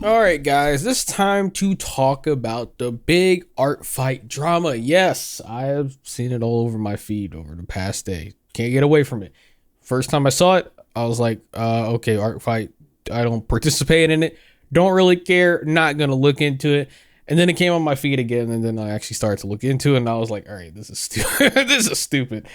All right, guys, it's time to talk about the big art fight drama. Yes, I have seen it all over my feed over the past day. Can't get away from it. First time I saw it, I was like, okay, art fight. I don't participate in it. Don't really care. Not gonna look into it. And then it came on my feed again, and then I actually started to look into it, and I was like, all right, this is stupid. This is stupid.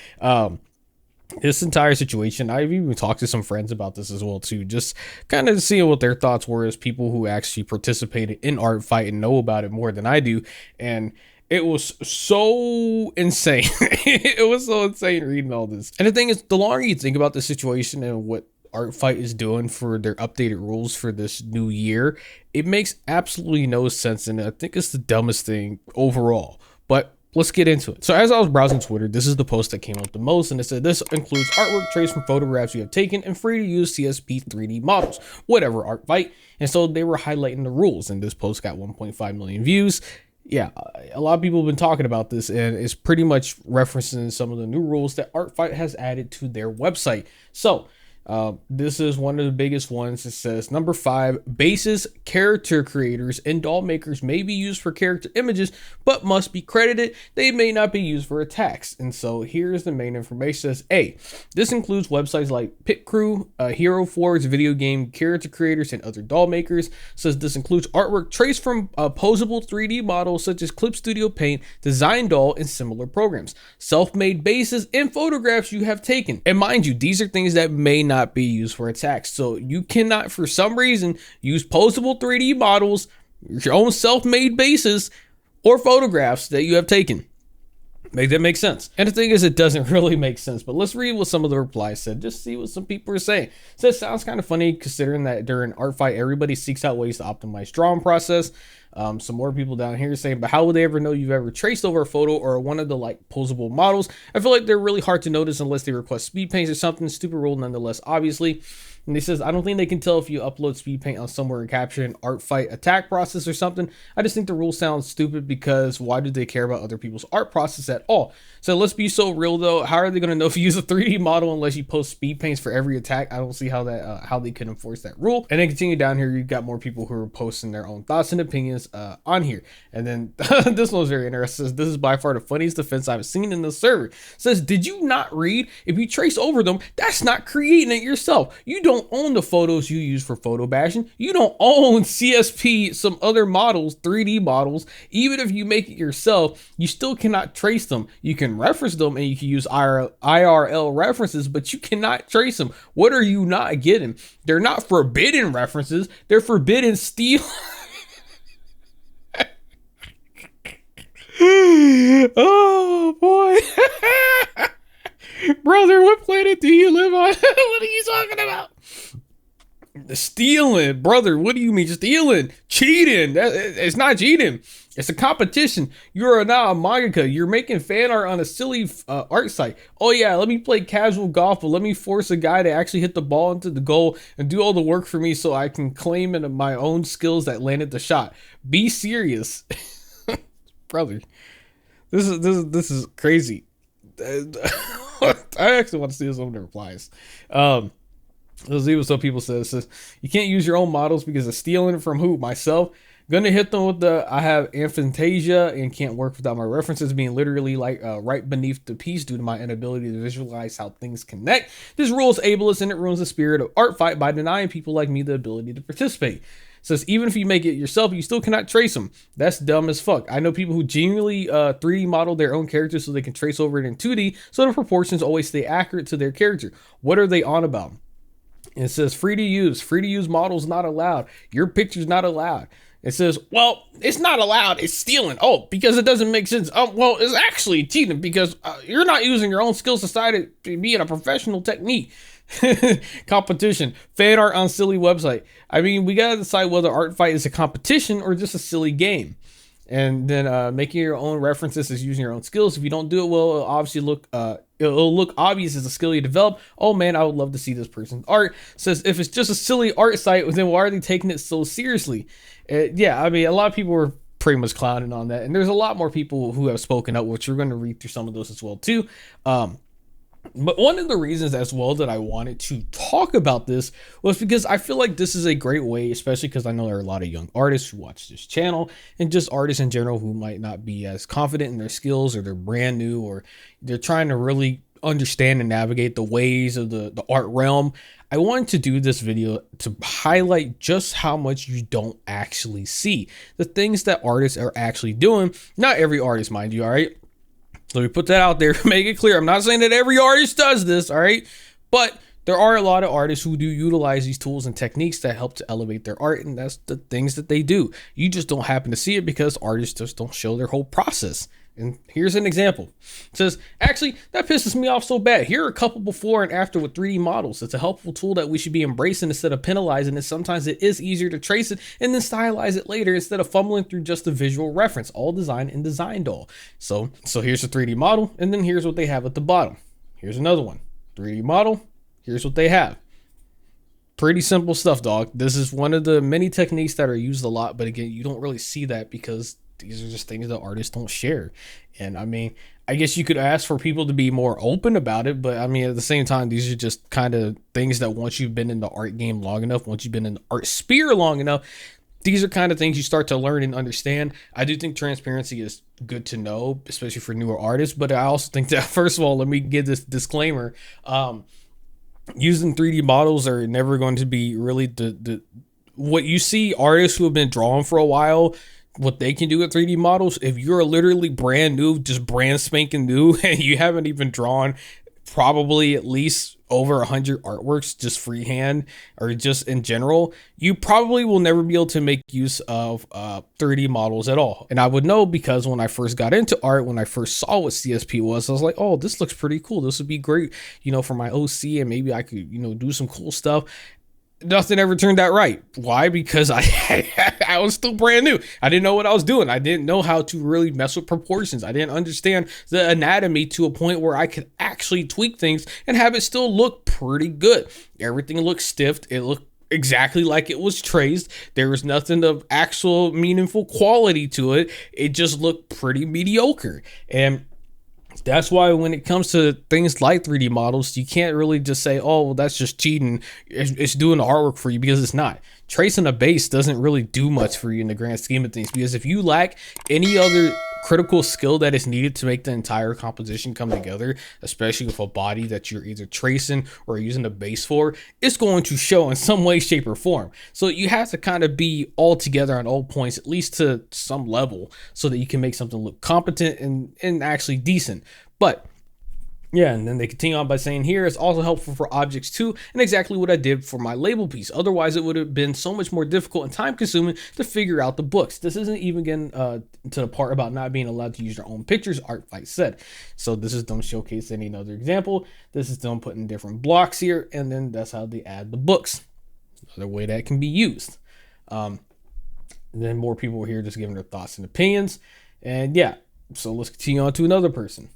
This entire situation, I've even talked to some friends about this as well too, just kind of seeing what their thoughts were as people who actually participated in art fight and know about it more than I do. And it was so insane. It was so insane reading all this. And the thing is, the longer you think about the situation and what art fight is doing for their updated rules for this new year, it makes absolutely no sense, and I think it's the dumbest thing overall. But let's get into it. So as I was browsing Twitter, this is the post that came up the most, and it said this includes artwork traced from photographs you have taken and free to use CSP 3D models, whatever Artfight. And so they were highlighting the rules, and this post got 1.5 million views. Yeah, a lot of people have been talking about this, and it's pretty much referencing some of the new rules that Artfight has added to their website. So this is one of the biggest ones. It says number 5, bases, character creators, and doll makers may be used for character images, but must be credited. They may not be used for attacks. And so here's the main information. It says A, this includes websites like Pit Crew, Hero Forge, video game character creators, and other doll makers. It says this includes artwork traced from posable 3D models such as Clip Studio Paint, Design Doll, and similar programs. Self-made bases and photographs you have taken. And mind you, these are things that may not be used for attacks. So you cannot, for some reason, use posable 3D models, your own self-made bases, or photographs that you have taken. Make that make sense? And the thing is, it doesn't really make sense, but let's read what some of the replies said, just see what some people are saying. So it sounds kind of funny considering that during art fight, everybody seeks out ways to optimize drawing process. Some more people down here saying, but how would they ever know you've ever traced over a photo or one of the like posable models? I feel like they're really hard to notice unless they request speed paints or something. Stupid rule nonetheless, obviously. And he says, I don't think they can tell if you upload speed paint on somewhere and capture an art fight attack process or something. I just think the rule sounds stupid because why do they care about other people's art process at all? So let's be so real though. How are they going to know if you use a 3D model unless you post speed paints for every attack? I don't see how that how they could enforce that rule. And then continue down here, you've got more people who are posting their own thoughts and opinions on here. And then this one was very interesting. It says, this is by far the funniest defense I've seen in the server. It says, did you not read? If you trace over them, that's not creating it yourself. You don't own the photos you use for photo bashing. You don't own CSP, some other models, 3D models. Even if you make it yourself, you still cannot trace them. You can reference them and you can use IRL references, but you cannot trace them. What are you not getting? They're not forbidden references. They're forbidden steal. Oh boy. Brother, what planet do you live on? What are you talking about? Stealing, brother. What do you mean stealing? Cheating. It's not cheating. It's a competition. You're now a mangaka. You're making fan art on a silly art site. Oh yeah, let me play casual golf, but let me force a guy to actually hit the ball into the goal and do all the work for me so I can claim in my own skills that landed the shot. Be serious. Brother. This is crazy. I actually want to see some of the replies. Let's see what some people say. It says, you can't use your own models because of stealing from who? Myself. Gonna hit them with the I have aphantasia and can't work without my references being literally like right beneath the piece due to my inability to visualize how things connect. This rule is ableist and it ruins the spirit of art fight by denying people like me the ability to participate. Says even if you make it yourself, you still cannot trace them. That's dumb as fuck. I know people who genuinely 3D model their own characters so they can trace over it in 2D so the proportions always stay accurate to their character. What are they on about? And it says free to use models not allowed. Your picture's not allowed. It says, well, it's not allowed. It's stealing. Oh, because it doesn't make sense. Well, it's actually cheating because you're not using your own skills to be in a professional technique. Competition. Fan art on silly website. I mean, we gotta decide whether art fight is a competition or just a silly game. And then making your own references is using your own skills. If you don't do it well, it'll look obvious as a skill you develop. Oh man, I would love to see this person's art. Says if it's just a silly art site, then why are they taking it so seriously? Yeah, I mean, a lot of people were pretty much clowning on that, and there's a lot more people who have spoken up, which we're going to read through some of those as well too. But one of the reasons as well that I wanted to talk about this was because I feel like this is a great way, especially because I know there are a lot of young artists who watch this channel and just artists in general who might not be as confident in their skills, or they're brand new, or they're trying to really understand and navigate the ways of the art realm. I wanted to do this video to highlight just how much you don't actually see, the things that artists are actually doing. Not every artist, mind you, all right? Let me put that out there, make it clear. I'm not saying that every artist does this, all right? But there are a lot of artists who do utilize these tools and techniques that help to elevate their art, and that's the things that they do. You just don't happen to see it because artists just don't show their whole process. And here's an example. It says, actually, that pisses me off so bad. Here are a couple before and after with 3D models. It's a helpful tool that we should be embracing instead of penalizing it. Sometimes it is easier to trace it and then stylize it later instead of fumbling through just a visual reference. All design in Design Doll. So here's a 3D model, and then here's what they have at the bottom. Here's another one. 3D model. Here's what they have. Pretty simple stuff, dog. This is one of the many techniques that are used a lot, but again, you don't really see that because these are just things that artists don't share. And I mean, I guess you could ask for people to be more open about it, but I mean, at the same time, these are just kind of things that once you've been in the art game long enough, once you've been in the art sphere long enough, these are kind of things you start to learn and understand. I do think transparency is good to know, especially for newer artists, but I also think that, first of all, let me give this disclaimer. Using 3D models are never going to be really the what you see artists who have been drawing for a while, what they can do with 3D models. If you're literally brand new, just brand spanking new, and you haven't even drawn probably at least over 100 artworks just freehand or just in general, you probably will never be able to make use of 3D models at all. And I would know because when I first got into art, when I first saw what CSP was, I was like, oh, this looks pretty cool. This would be great, you know, for my OC, and maybe I could, you know, do some cool stuff. Nothing ever turned out right. Why? Because I was still brand new. I didn't know what I was doing. I didn't know how to really mess with proportions. I didn't understand the anatomy to a point where I could actually tweak things and have it still look pretty good. Everything looked stiff. It looked exactly like it was traced. There was nothing of actual meaningful quality to it. It just looked pretty mediocre. And that's why when it comes to things like 3D models, you can't really just say, oh, well, that's just cheating. It's doing the artwork for you, because it's not. Tracing a base doesn't really do much for you in the grand scheme of things, because if you lack any other critical skill that is needed to make the entire composition come together, especially with a body that you're either tracing or using a base for, it's going to show in some way, shape, or form. So you have to kind of be all together on all points, at least to some level, so that you can make something look competent and actually decent. But yeah, and then they continue on by saying here, it's also helpful for objects too, and exactly what I did for my label piece. Otherwise, it would have been so much more difficult and time consuming to figure out the books. This isn't even getting to the part about not being allowed to use your own pictures, Artfight said. So this is them showcasing another example. This is them putting different blocks here, and then that's how they add the books. Another way that can be used. And then more people were here just giving their thoughts and opinions. And yeah, so let's continue on to another person.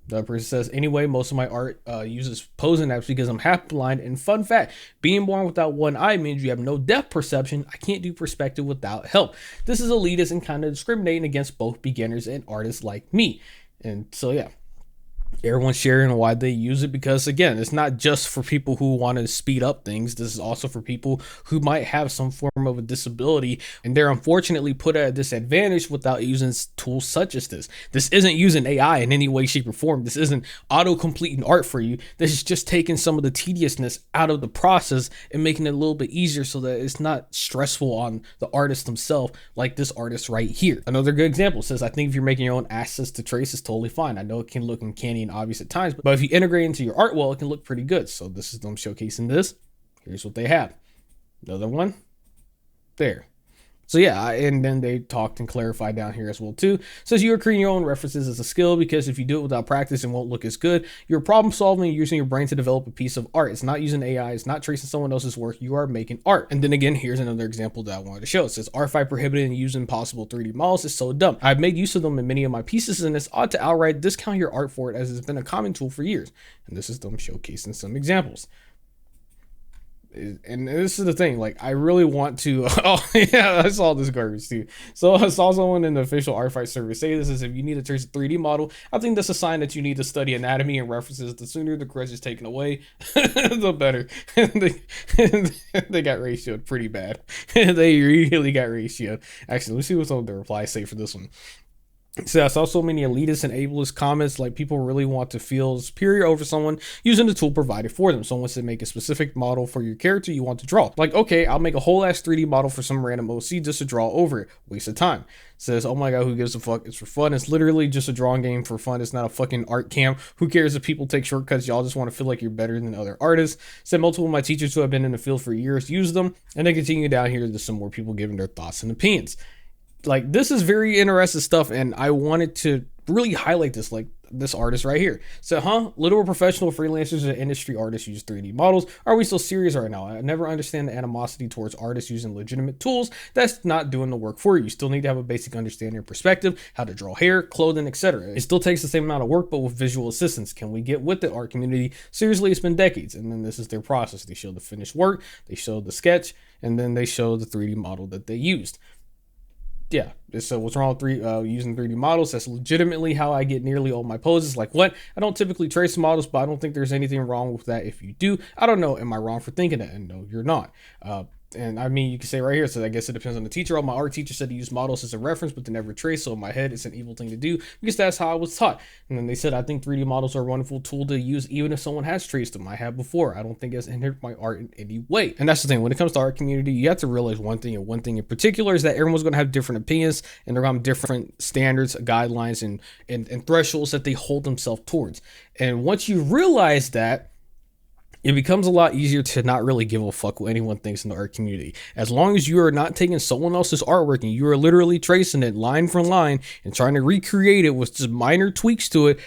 The person says, anyway, most of my art uses posing apps because I'm half blind. And fun fact, being born without one eye means you have no depth perception. I can't do perspective without help. This is elitist and kind of discriminating against both beginners and artists like me. And so, yeah, everyone's sharing why they use it, because again, it's not just for people who want to speed up things. This is also for people who might have some form of a disability, and they're unfortunately put at a disadvantage without using tools such as this. This isn't using AI in any way, shape, or form. This isn't auto-completing art for you. This is just taking some of the tediousness out of the process and making it a little bit easier so that it's not stressful on the artist themselves, like this artist right here. Another good example says, I think if you're making your own assets to trace, it's totally fine. I know it can look uncanny and obvious at times, but if you integrate into your art well, it can look pretty good. So this is them showcasing this. Here's what they have. Another one there. So yeah, and then they talked and clarified down here as well too. It says you are creating your own references as a skill, because if you do it without practice, it won't look as good. You're problem solving, using your brain to develop a piece of art. It's not using AI, it's not tracing someone else's work. You are making art. And then again, here's another example that I wanted to show. It says Artfight prohibited using possible 3D models is so dumb. I've made use of them in many of my pieces, and it's odd to outright discount your art for it, as it's been a common tool for years. And this is them showcasing some examples. And this is the thing, like I really want to oh yeah, I saw this garbage too. So I saw someone in the official Artfight server say this is, if you need to trace a 3D model, I think that's a sign that you need to study anatomy and references. The sooner the crutch is taken away, the better. They got ratioed pretty bad. They really got ratioed. Actually, let's see what some of the replies say for this one. So I saw so many elitist and ableist comments, like people really want to feel superior over someone using the tool provided for them. Someone said make a specific model for your character you want to draw. Like, okay, I'll make a whole ass 3D model for some random OC just to draw over it. Waste of time. Says, oh my god, who gives a fuck? It's for fun. It's literally just a drawing game for fun. It's not a fucking art camp. Who cares if people take shortcuts? Y'all just want to feel like you're better than other artists. Said multiple of my teachers who have been in the field for years use them, and they continue down here. There's some more people giving their thoughts and opinions. Like, this is very interesting stuff, and I wanted to really highlight this. Like, this artist right here said, literal professional freelancers and industry artists use 3D models. Are we so serious right now? I never understand the animosity towards artists using legitimate tools that's not doing the work for you. You still need to have a basic understanding of perspective, how to draw hair, clothing, etc. It still takes the same amount of work, but with visual assistance. Can we get with the art community? Seriously, it's been decades. And then this is their process. They show the finished work, they show the sketch, and then they show the 3D model that they used. Yeah, so what's wrong with using 3D models? That's legitimately how I get nearly all my poses. Like, what? I don't typically trace models, but I don't think there's anything wrong with that if you do. I don't know. Am I wrong for thinking that? And no, you're not. And I mean, you can say right here, so I guess it depends on the teacher. My art teacher said to use models as a reference, but to never trace. So in my head, it's an evil thing to do because that's how I was taught. And then they said, I think 3D models are a wonderful tool to use even if someone has traced them. I have before. I don't think it's hindered my art in any way. And that's the thing. When it comes to art community, you have to realize one thing, and one thing in particular is that everyone's going to have different opinions, and they're going to have different standards, guidelines, and thresholds that they hold themselves towards. And once you realize that, it becomes a lot easier to not really give a fuck what anyone thinks in the art community. As long as you are not taking someone else's artwork and you are literally tracing it line for line and trying to recreate it with just minor tweaks to it,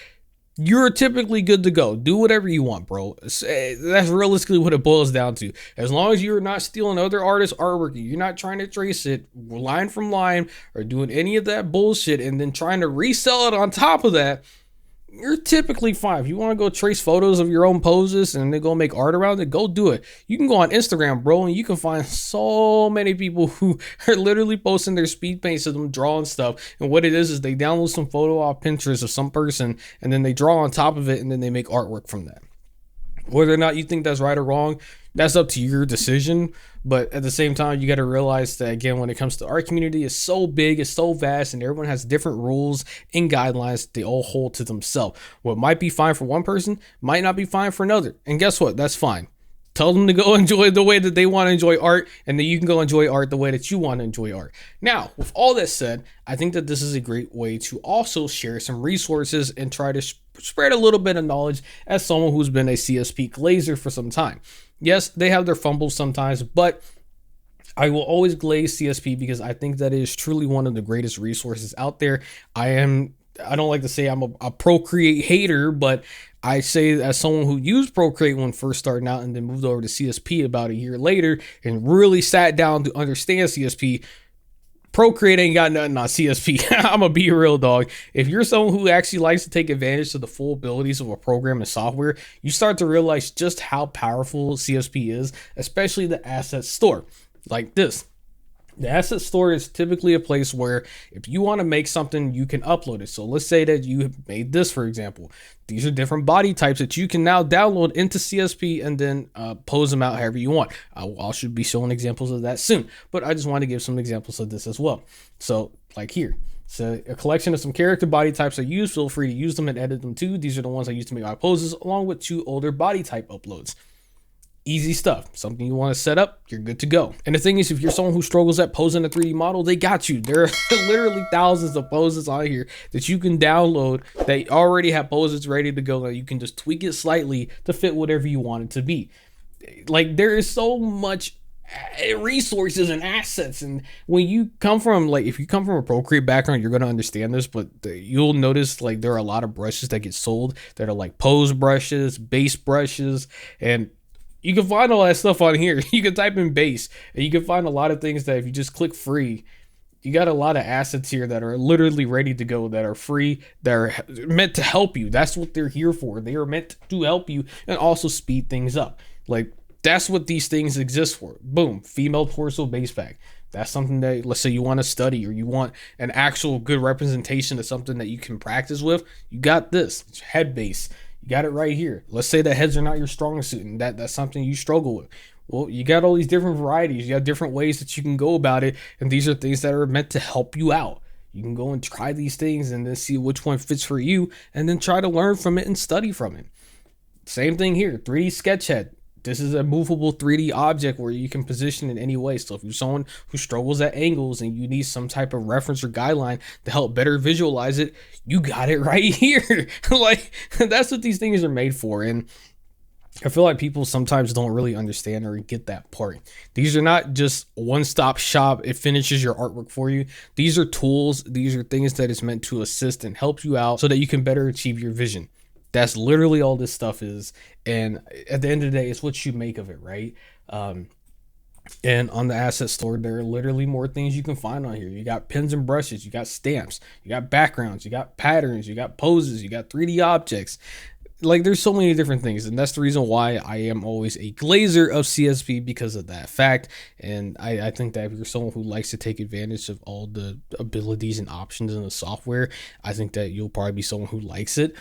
you're typically good to go. Do whatever you want, bro. That's realistically what it boils down to. As long as you're not stealing other artists' artwork, you're not trying to trace it line from line or doing any of that bullshit and then trying to resell it on top of that, you're typically fine. If you want to go trace photos of your own poses and then go make art around it, go do it. You can go on Instagram, bro, and you can find so many people who are literally posting their speed paints of them drawing stuff. And what it is they download some photo off Pinterest of some person and then they draw on top of it and then they make artwork from that. Whether or not you think that's right or wrong, that's up to your decision. But at the same time, you got to realize that, again, when it comes to art community, it's so big, it's so vast, and everyone has different rules and guidelines that they all hold to themselves. What might be fine for one person might not be fine for another. And guess what? That's fine. Tell them to go enjoy the way that they want to enjoy art, and then you can go enjoy art the way that you want to enjoy art. Now, with all that said, I think that this is a great way to also share some resources and try to spread a little bit of knowledge as someone who's been a CSP glazer for some time. Yes, they have their fumbles sometimes, but I will always glaze CSP because I think that it is truly one of the greatest resources out there. I don't like to say I'm a Procreate hater, but I say as someone who used Procreate when first starting out and then moved over to CSP about a year later and really sat down to understand CSP, Procreate ain't got nothing on CSP. I'm gonna be a real dog. If you're someone who actually likes to take advantage of the full abilities of a program and software, you start to realize just how powerful CSP is, especially the asset store like this. The asset store is typically a place where if you want to make something, you can upload it. So let's say that you have made this, for example. These are different body types that you can now download into CSP and then pose them out however you want. I should be showing examples of that soon, but I just want to give some examples of this as well. So like here. So a collection of some character body types are used. Feel free to use them and edit them too. These are the ones I use to make my poses along with 2 older body type uploads. Easy stuff. Something you want to set up, you're good to go. And the thing is, if you're someone who struggles at posing a 3D model, they got you. There are literally thousands of poses on here that you can download that already have poses ready to go. And you can just tweak it slightly to fit whatever you want it to be. Like, there is so much resources and assets, and when you come from, like, if you come from a Procreate background, you're going to understand this, but you'll notice like there are a lot of brushes that get sold that are like pose brushes, base brushes, and you can find all that stuff on here. You can type in base and you can find a lot of things that if you just click free, you got a lot of assets here that are literally ready to go, that are free, that are meant to help you. That's what they're here for. They are meant to help you and also speed things up. Like, That's what these things exist for. Boom, female torso base pack. That's something that, let's say you want to study or you want an actual good representation of something that you can practice with. You got this. It's head base. You got it right here. Let's say that heads are not your strongest suit and that's something you struggle with. Well, you got all these different varieties. You got different ways that you can go about it. And these are things that are meant to help you out. You can go and try these things and then see which one fits for you and then try to learn from it and study from it. Same thing here, 3D sketch head. This is a movable 3D object where you can position in any way. So if you're someone who struggles at angles and you need some type of reference or guideline to help better visualize it, you got it right here. Like, that's what these things are made for. And I feel like people sometimes don't really understand or get that part. These are not just one-stop shop. It finishes your artwork for you. These are tools. These are things that is meant to assist and help you out so that you can better achieve your vision. That's literally all this stuff is. And at the end of the day, it's what you make of it, right? And on the asset store, there are literally more things you can find on here. You got pens and brushes, you got stamps, you got backgrounds, you got patterns, you got poses, you got 3D objects. Like, there's so many different things, and that's the reason why I am always a glazer of CSP, because of that fact. And I think that if you're someone who likes to take advantage of all the abilities and options in the software, I think that you'll probably be someone who likes it.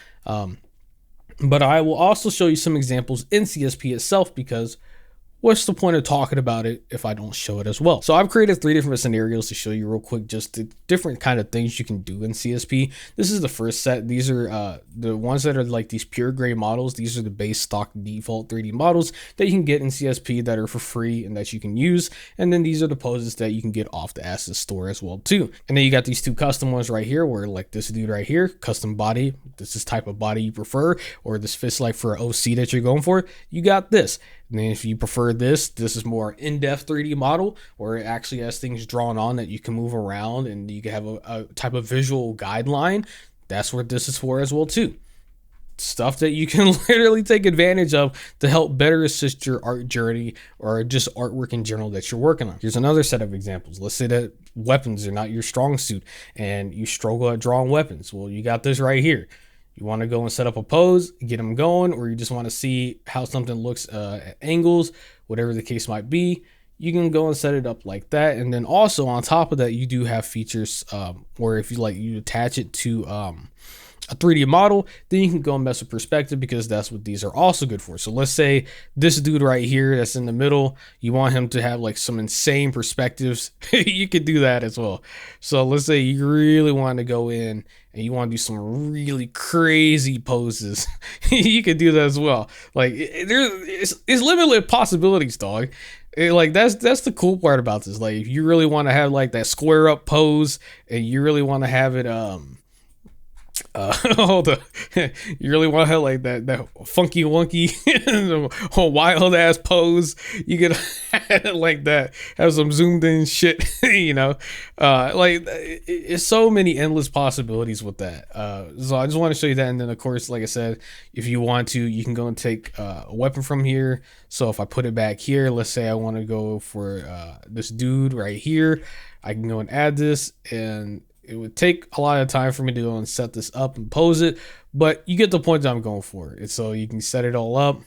But I will also show you some examples in CSP itself, because what's the point of talking about it if I don't show it as well? So I've created 3 different scenarios to show you real quick, just the different kind of things you can do in CSP. This is the first set. These are the ones that are like these pure gray models. These are the base stock default 3D models that you can get in CSP that are for free and that you can use. And then these are the poses that you can get off the asset store as well too. And then you got these 2 custom ones right here, where like this dude right here, custom body, this is type of body you prefer, or this fits like for an OC that you're going for, you got this. And then if you prefer this is more in-depth 3D model where it actually has things drawn on that you can move around and you can have a type of visual guideline. That's what this is for as well too. Stuff that you can literally take advantage of to help better assist your art journey or just artwork in general that you're working on. Here's another set of examples. Let's say that weapons are not your strong suit and you struggle at drawing weapons. Well, you got this right here. You want to go and set up a pose, get them going, or you just want to see how something looks at angles, whatever the case might be, you can go and set it up like that. And then also on top of that, you do have features where if you attach it to a 3D model, then you can go and mess with perspective, because that's what these are also good for. So let's say this dude right here that's in the middle, you want him to have like some insane perspectives. You could do that as well. So let's say you really want to go in and you want to do some really crazy poses. You could do that as well. Like it's limitless possibilities, dog. Like that's the cool part about this. Like if you really want to have like that square up pose and you really want to have it you really want to have like that funky wonky wild ass pose, you could have it like that, have some zoomed in shit. Like it's so many endless possibilities with that. So I just want to show you that. And then of course, like I said, if you want to, you can go and take a weapon from here. So if I put it back here, let's say I want to go for this dude right here, I can go and add this, and it would take a lot of time for me to go and set this up and pose it, but you get the point that I'm going for. And so you can set it all up,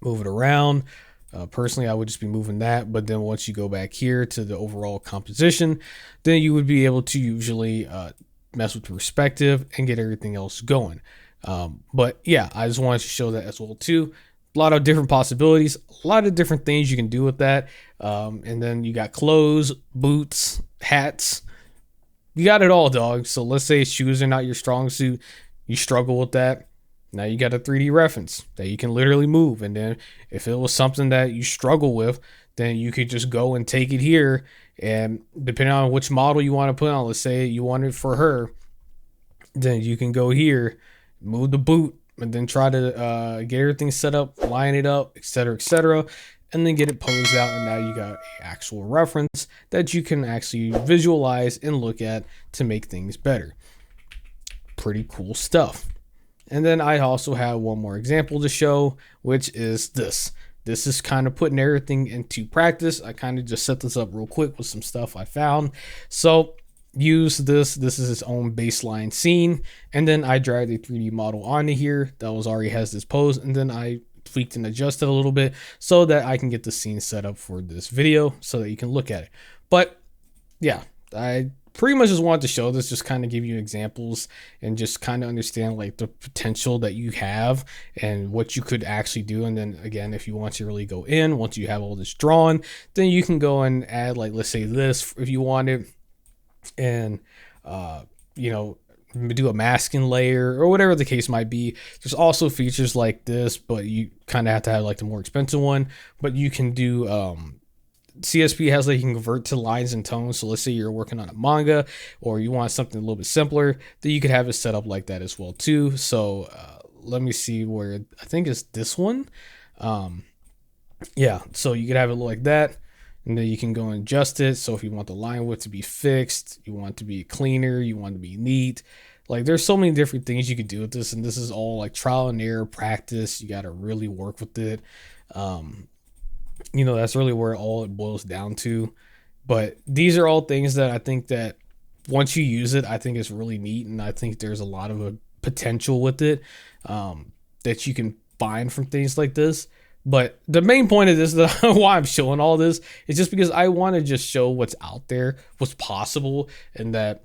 move it around. Personally, I would just be moving that, but then once you go back here to the overall composition, then you would be able to usually mess with perspective and get everything else going. But yeah, I just wanted to show that as well too. A lot of different possibilities, a lot of different things you can do with that. And then you got clothes, boots, hats. You got it all, dog. So let's say shoes are not your strong suit. You struggle with that. Now you got a 3D reference that you can literally move. And then if it was something that you struggle with, then you could just go and take it here. And depending on which model you want to put on, let's say you want it for her, then you can go here, move the boot, and then try to get everything set up, line it up, etc., and then get it posed out. And now you got an actual reference that you can actually visualize and look at to make things better. Pretty cool stuff. And then I also have one more example to show, which is this. This is kind of putting everything into practice. I kind of just set this up real quick with some stuff I found. So use this. This is its own baseline scene. And then I dragged a 3D model onto here that already has this pose. And then I tweaked and adjusted a little bit so that I can get the scene set up for this video so that you can look at it. But yeah, I pretty much just wanted to show this, just kind of give you examples and just kind of understand like the potential that you have and what you could actually do. And then again, if you want to really go in, once you have all this drawn, then you can go and add, like, let's say this if you wanted, and you know, do a masking layer or whatever the case might be. There's also features like this, but you kind of have to have like the more expensive one. But you can do CSP has, like, you can convert to lines and tones. So let's say you're working on a manga or you want something a little bit simpler, then you could have it set up like that as well too. So let me see where, I think it's this one. Yeah, so you could have it look like that, and then you can go and adjust it. So if you want the line width to be fixed, you want it to be cleaner, you want it to be neat, like there's so many different things you could do with this, and this is all like trial and error practice. You got to really work with it. You know, that's really where all it boils down to. But these are all things that I think that once you use it, I think it's really neat, and I think there's a lot of a potential with it that you can find from things like this. But the main point of this, why I'm showing all this, is just because I want to just show what's out there, what's possible, and that,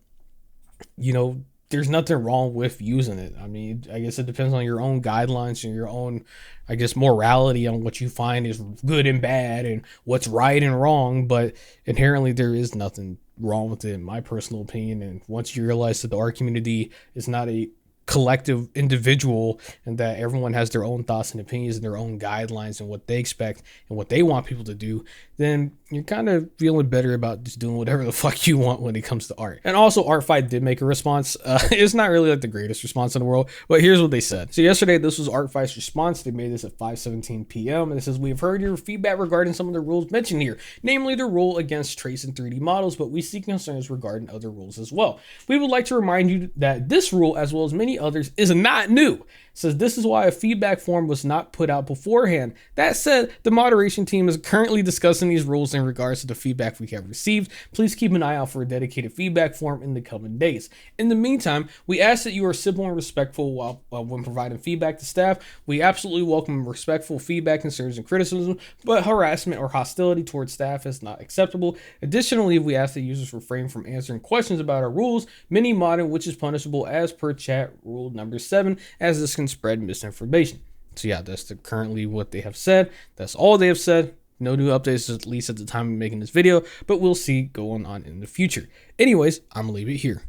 you know, there's nothing wrong with using it. I mean, I guess it depends on your own guidelines and your own, I guess, morality on what you find is good and bad and what's right and wrong. But inherently, there is nothing wrong with it, in my personal opinion. And once you realize that the art community is not a collective individual, and that everyone has their own thoughts and opinions and their own guidelines and what they expect and what they want people to do, then you're kind of feeling better about just doing whatever the fuck you want when it comes to art. And also, Artfight did make a response. It's not really like the greatest response in the world, but here's what they said. So yesterday, this was Artfight's response. They made this at 5:17 p.m. and it says, "We've heard your feedback regarding some of the rules mentioned here, namely the rule against tracing 3D models, but we see concerns regarding other rules as well. We would like to remind you that this rule, as well as many others, is not new. It says this is why a feedback form was not put out beforehand. That said, the moderation team is currently discussing these rules in regards to the feedback we have received. Please keep an eye out for a dedicated feedback form in the coming days. In the meantime, we ask that you are civil and respectful when providing feedback to staff. We absolutely welcome respectful feedback, concerns, and criticism, but harassment or hostility towards staff is not acceptable. Additionally, we ask that users refrain from answering questions about our rules, mini modding, which is punishable as per chat rule number 7, as this can spread misinformation." So yeah, that's currently what they have said. That's all they have said. No new updates, at least at the time of making this video, but we'll see going on in the future. Anyways, I'm gonna leave it here.